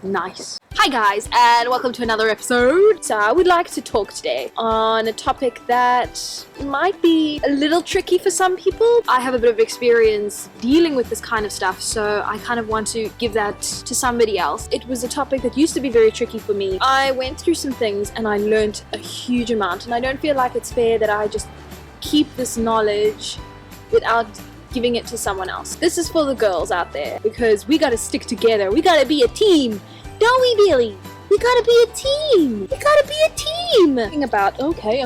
Nice. Hi guys, and welcome to another episode. So I would like to talk today on a topic that might be a little tricky for some people. I have a bit of experience dealing with this kind of stuff, so I kind of want to give that to somebody else. It was a topic that used to be very tricky for me. I went through some things and I learned a huge amount, and I don't feel like it's fair that I just keep this knowledge without giving it to someone else. This is for the girls out there, because we gotta stick together. We gotta be a team. Don't we, Billy? We gotta be a team. We gotta be a team. Thinking about, okay.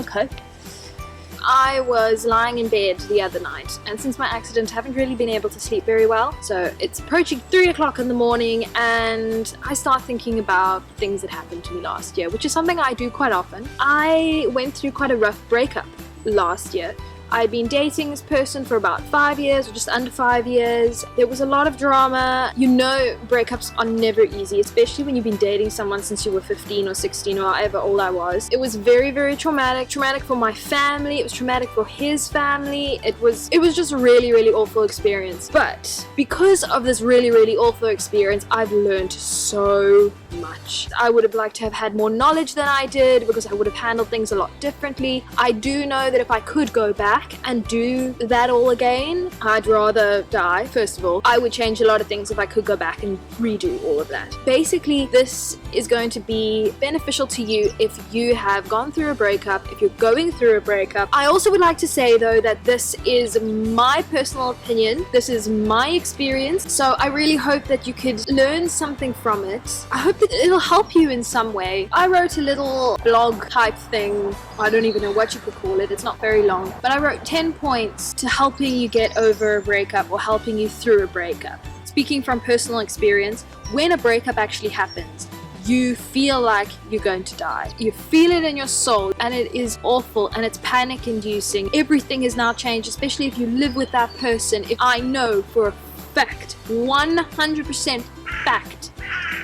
I was lying in bed the other night, and since my accident, I haven't really been able to sleep very well. So it's approaching 3 o'clock in the morning, and I start thinking about things that happened to me last year, which is something I do quite often. I went through quite a rough breakup last year. I'd been dating this person for about 5 years, or just under 5 years. There was a lot of drama. You know, breakups are never easy, especially when you've been dating someone since you were 15 or 16 or however old I was. It was very, very traumatic. Traumatic for my family. It was traumatic for his family. It was just a really, really awful experience. But because of this really, really awful experience, I've learned so much. I would have liked to have had more knowledge than I did, because I would have handled things a lot differently. I do know that if I could go back and do that all again, I'd rather die. First of all, I would change a lot of things if I could go back and redo all of that. Basically, this is going to be beneficial to you if you have gone through a breakup, if you're going through a breakup. I also would like to say though that this is my personal opinion, this is my experience, so I really hope that you could learn something from it. I hope that it'll help you in some way. I wrote a little blog type thing, I don't even know what you could call it, it's not very long, but I wrote 10 points to helping you get over a breakup or helping you through a breakup. Speaking from personal experience, when a breakup actually happens, you feel like you're going to die. You feel it in your soul, and it is awful, and it's panic inducing. Everything is now changed, especially if you live with that person. If I know for a fact, 100% fact,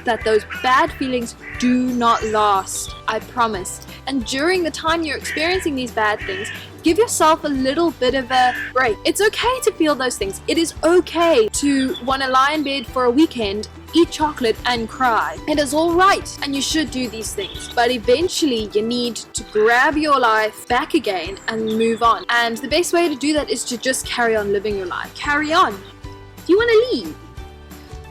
that those bad feelings do not last. I promise. And during the time you're experiencing these bad things, give yourself a little bit of a break. It's okay to feel those things. It is okay to want to lie in bed for a weekend, eat chocolate and cry. It is all right, and you should do these things. But eventually you need to grab your life back again and move on. And the best way to do that is to just carry on living your life. Carry on. Do you want to leave?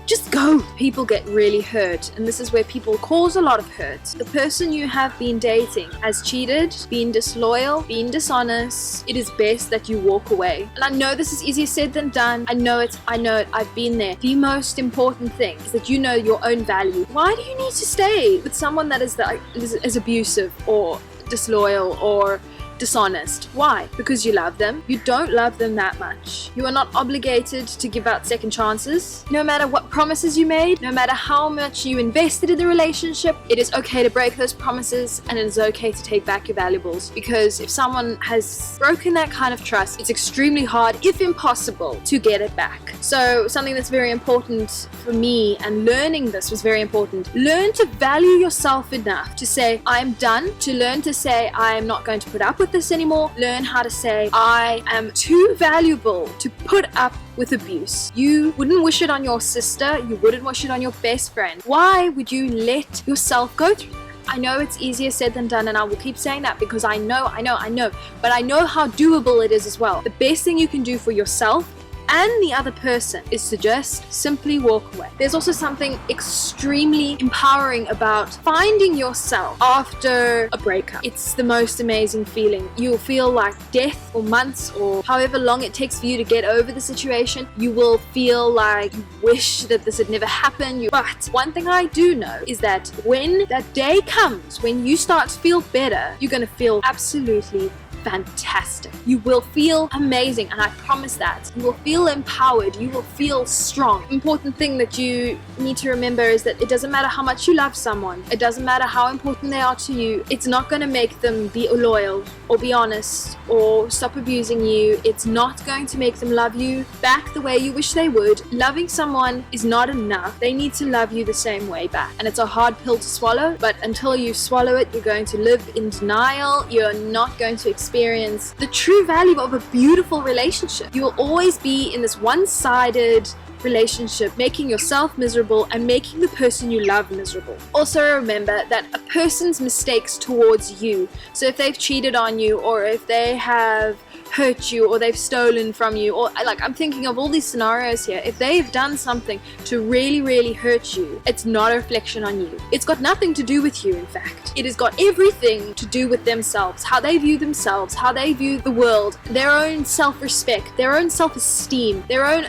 Just go. People get really hurt, and this is where people cause a lot of hurt. The person you have been dating has cheated, been disloyal, been dishonest. It is best that you walk away. And I know this is easier said than done. I know it, I've been there. The most important thing is that you know your own value. Why do you need to stay with someone that is abusive or disloyal or dishonest? Why? Because you love them. You don't love them that much. You are not obligated to give out second chances. No matter what promises you made, no matter how much you invested in the relationship, it is okay to break those promises, and it is okay to take back your valuables. Because if someone has broken that kind of trust, it's extremely hard, if impossible, to get it back. So something that's very important for me, and learning this was very important. Learn to value yourself enough to say, I'm done. To learn to say, I am not going to put up with this anymore. Learn how to say, I am too valuable to put up with abuse. You wouldn't wish it on your sister. You wouldn't wish it on your best friend. Why would you let yourself go through that? I know it's easier said than done, and I will keep saying that because I know, but I know how doable it is as well. The best thing you can do for yourself and the other person is to just simply walk away. There's also something extremely empowering about finding yourself after a breakup. It's the most amazing feeling. You'll feel like death for months, or however long it takes for you to get over the situation. You will feel like you wish that this had never happened. But one thing I do know is that when that day comes, when you start to feel better, you're going to feel absolutely fantastic. You will feel amazing, and I promise that. You will feel feel empowered, you will feel strong. Important thing that you need to remember is that it doesn't matter how much you love someone, it doesn't matter how important they are to you, it's not going to make them be loyal or be honest or stop abusing you. It's not going to make them love you back the way you wish they would. Loving someone is not enough. They need to love you the same way back. And it's a hard pill to swallow, but until you swallow it, you're going to live in denial. You're not going to experience the true value of a beautiful relationship. You will always be in this one-sided relationship, making yourself miserable and making the person you love miserable. Also remember that a person's mistakes towards you, so if they've cheated on you, or if they have hurt you, or they've stolen from you, or like, I'm thinking of all these scenarios here, if they've done something to really hurt you, it's not a reflection on you. It's got nothing to do with you. In fact, it has got everything to do with themselves, how they view themselves, how they view the world, their own self-respect, their own self-esteem, their own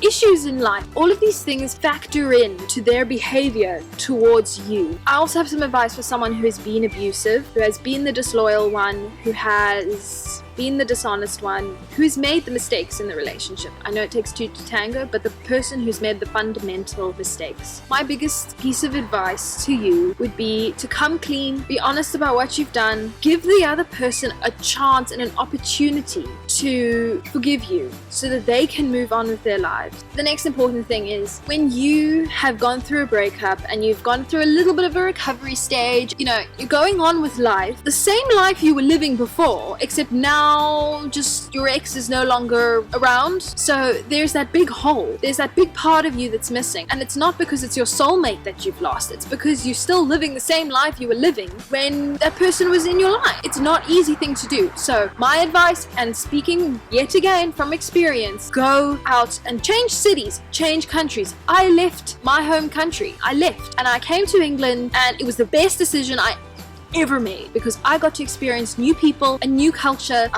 issues in life. All of these things factor in to their behavior towards you. I also have some advice for someone who has been abusive, who has been the disloyal one, who has been the dishonest one, who's made the mistakes in the relationship. I know it takes two to tango, but the person who's made the fundamental mistakes. My biggest piece of advice to you would be to come clean, be honest about what you've done, give the other person a chance and an opportunity to forgive you so that they can move on with their lives. The next important thing is when you have gone through a breakup and you've gone through a little bit of a recovery stage, you know, you're going on with life, the same life you were living before, except now just your ex is no longer around. So there's that big hole, there's that big part of you that's missing, and it's not because it's your soulmate that you've lost, it's because you're still living the same life you were living when that person was in your life. It's not an easy thing to do. So my advice, and speaking yet again from experience, go out and change cities, change countries. I left my home country, I left and I came to England, and it was the best decision I ever made because I got to experience new people, a new culture.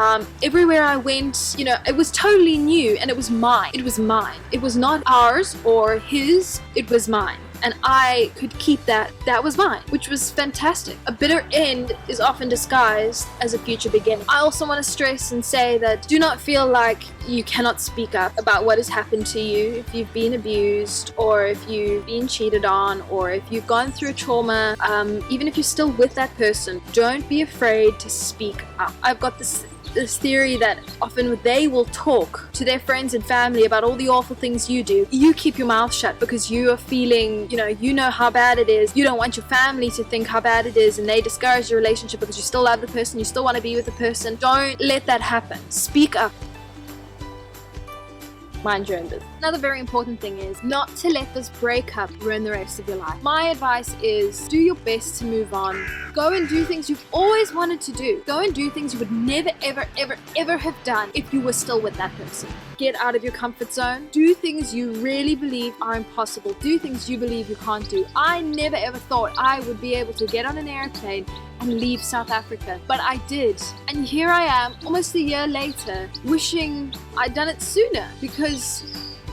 Everywhere I went, you know, it was totally new, and it was mine. It was mine. It was not ours or his, it was mine. And I could keep that. That was mine, which was fantastic. A bitter end is often disguised as a future beginning. I also want to stress and say that do not feel like you cannot speak up about what has happened to you. If you've been abused, or if you've been cheated on, or if you've gone through trauma, even if you're still with that person, don't be afraid to speak up. I've got this theory that often they will talk to their friends and family about all the awful things you do. You keep your mouth shut because you are feeling, you know how bad it is. You don't want your family to think how bad it is, and they discourage your relationship because you still love the person, you still want to be with the person. Don't let that happen. Speak up. Mind your own business. Another very important thing is not to let this breakup ruin the rest of your life. My advice is do your best to move on. Go and do things you've always wanted to do. Go and do things you would never, ever have done if you were still with that person. Get out of your comfort zone. Do things you really believe are impossible. Do things you believe you can't do. I never ever thought I would be able to get on an airplane and leave South Africa, but I did. And here I am, almost a year later, wishing I'd done it sooner because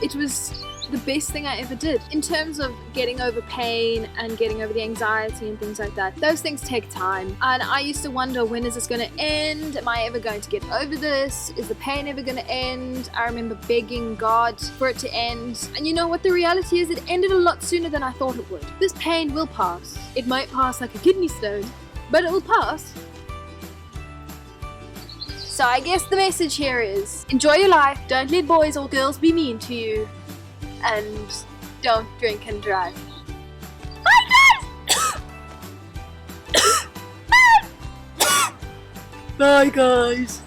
it was the best thing I ever did. In terms of getting over pain and getting over the anxiety and things like that, those things take time. And I used to wonder, when is this going to end? Am I ever going to get over this? Is the pain ever going to end? I remember begging God for it to end. And you know what the reality is? It ended a lot sooner than I thought it would. This pain will pass. It might pass like a kidney stone, but it will pass. So I guess the message here is enjoy your life, don't let boys or girls be mean to you, and don't drink and drive. Bye guys! Bye guys!